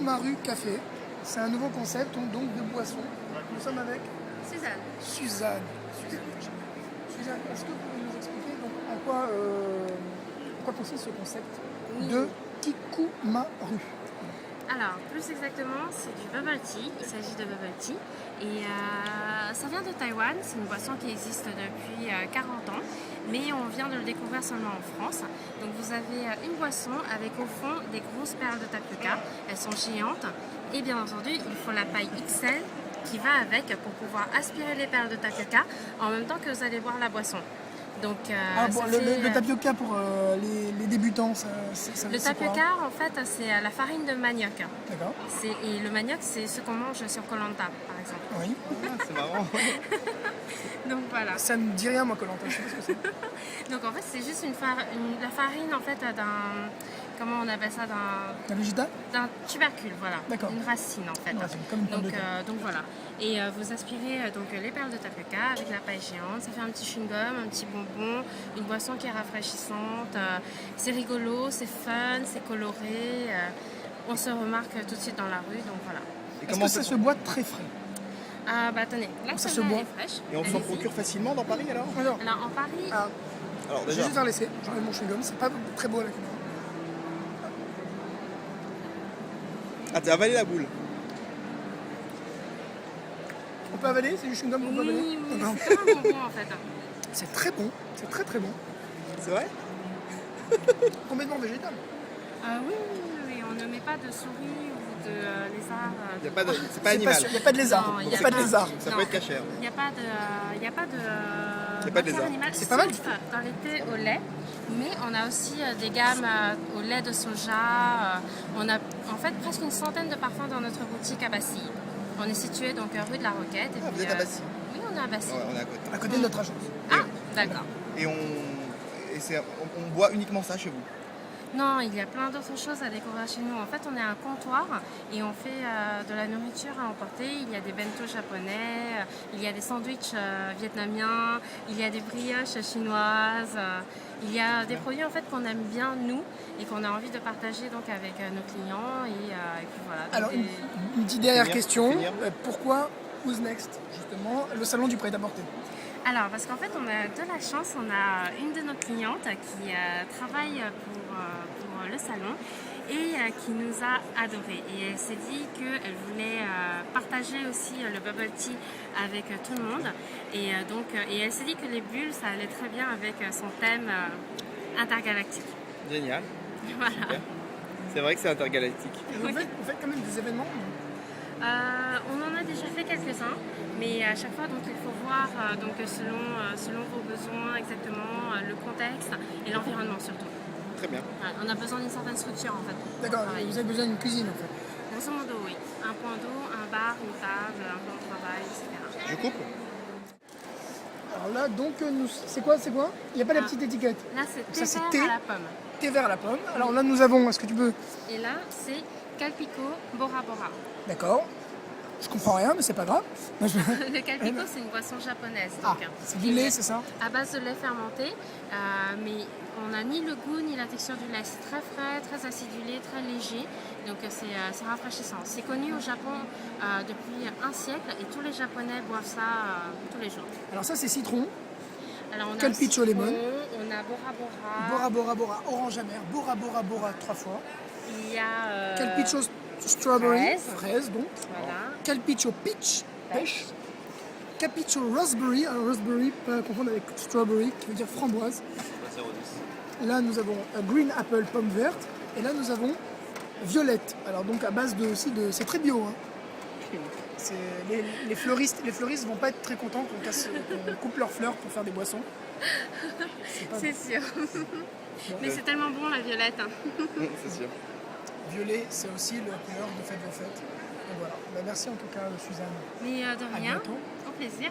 Kikumaru Café. C'est un nouveau concept donc de boisson. Nous sommes avec Suzanne. Suzanne. Suzanne, est-ce que vous pouvez nous expliquer donc, en quoi consiste ce concept de Kikumaru? Alors, plus exactement, c'est du bubble tea. Il s'agit de bubble tea. Et ça vient de Taïwan. C'est une boisson qui existe depuis 40 ans. Mais on vient de le découvrir seulement en France. Donc vous avez une boisson avec au fond des grosses perles de tapioca. Elles sont géantes. Et bien entendu, il faut la paille XL qui va avec pour pouvoir aspirer les perles de tapioca en même temps que vous allez boire la boisson. Donc, le tapioca pour les débutants, le tapioca, en fait, c'est la farine de manioc. D'accord. Et le manioc, c'est ce qu'on mange sur Koh Lanta, par exemple. Oui. Ah, c'est marrant. Donc voilà. Ça ne me dit rien, moi, Koh Lanta, je sais pas ce que c'est. Donc en fait, c'est juste la farine en fait d'un, comment on appelle ça, Un végétal? d'un tubercule, voilà. D'accord. Une racine en fait. Une racine, comme une pomme de terre. Donc voilà. Et vous aspirez donc les perles de tapioca avec la paille géante. Ça fait un petit chewing-gum, un petit bonbon, une boisson qui est rafraîchissante. C'est rigolo, c'est fun, c'est coloré. On se remarque tout de suite dans la rue, donc voilà. Est-ce que ça se boit très frais? Ah bah attendez, là Ça se celle-là, boit. elle est fraîche. Et on s'en Allez-y. procure facilement dans Paris alors? Alors, Alors en Paris, je vais déjà, juste un laisser. J'enlève mon chewing-gum. C'est pas très beau à la caméra. ah t'as avalé la boule. On peut avaler? C'est du chewing-gum qu'on peut avaler? oui, D'accord. c'est comme un bonbon en fait. C'est très bon. C'est très très bon. C'est vrai? Complètement végétal. Oui, on ne met pas de souris ou de lézard. Y a pas de... C'est pas C'est pas animal. sûr, il n'y a pas de lézard. Non, Il y n'y a a pas de pas. lézard. Ça Non. peut être cachère. Il n'y a pas de de matière lézard. animale, C'est pas mal. sauf dans les thés au lait. Mais on a aussi des gammes au lait de soja. On a en fait presque une centaine de parfums dans notre boutique à Bastille. On est situé donc rue de la Roquette. Et Ah, vous puis, êtes à Bastille? Oui, on est à Bastille. Ouais, on est à côté. À côté de notre agence. Ah, d'accord. Et on boit uniquement ça chez vous? Non, il y a plein d'autres choses à découvrir chez nous. En fait, on est un comptoir et on fait de la nourriture à emporter. Il y a des bento japonais, il y a des sandwichs vietnamiens, il y a des brioches chinoises. Il y a des produits en fait qu'on aime bien nous et qu'on a envie de partager donc avec nos clients et puis voilà. Donc, Alors, une petite dernière Finir, question. finir. Pourquoi Who's Next, justement, le salon du prêt-à-porter? Alors, parce qu'en fait, on a de la chance, on a une de nos clientes qui travaille pour le salon et qui nous a adorés. Et elle s'est dit qu'elle voulait partager aussi le bubble tea avec tout le monde. Et elle s'est dit que les bulles, ça allait très bien avec son thème intergalactique. Génial. Voilà. Super. C'est vrai que c'est intergalactique. Vous faites quand même des événements? On en a déjà fait quelques-uns, mais à chaque fois donc, il faut voir selon vos besoins exactement le contexte et l'environnement surtout. Très bien. Voilà, on a besoin d'une certaine structure en fait. pour D'accord, travailler. vous avez besoin d'une cuisine en fait. Grosso modo, oui. Un point d'eau, un bar, une table, un plan de travail, etc. Je coupe? Alors là, donc, c'est quoi? Il n'y a pas la petite étiquette. Là, c'est Ça, thé c'est vert thé. à la pomme. Thé vert à la pomme. Alors là, nous avons, est-ce que tu peux... Et là, c'est Calpico Bora Bora. D'accord. Je comprends rien, mais c'est pas grave. Moi, je- Le Calpico, c'est une boisson japonaise. Ah, Donc, c'est du lait, c'est ça? à base de lait fermenté, mais on n'a ni le goût ni la texture du lait. C'est très frais, très acidulé, très léger, donc c'est rafraîchissant. C'est connu au Japon depuis un siècle et tous les Japonais boivent ça tous les jours. Alors ça, c'est citron. Alors, on a Calpiccio le citron, lemon. on a Bora Bora, Bora Bora Bora, orange amer. Bora Bora Bora 3 fois. il y a Calpiccio strawberry, fraise. fraise donc. voilà. Calpiccio peach, pêche. Calpiccio raspberry, alors raspberry, pas confondre avec strawberry, qui veut dire framboise. Là, nous avons green apple, pomme verte. Et là, nous avons violette. Alors donc à base c'est très bio. Hein. Les fleuristes vont pas être très contents qu'on coupe leurs fleurs pour faire des boissons. C'est sûr. Mais c'est tellement bon la violette. Hein. C'est sûr. Violet, c'est aussi la couleur de Faites vos fêtes. Donc voilà. Bah, merci en tout cas, Suzanne. Mais de À rien, bientôt. au plaisir.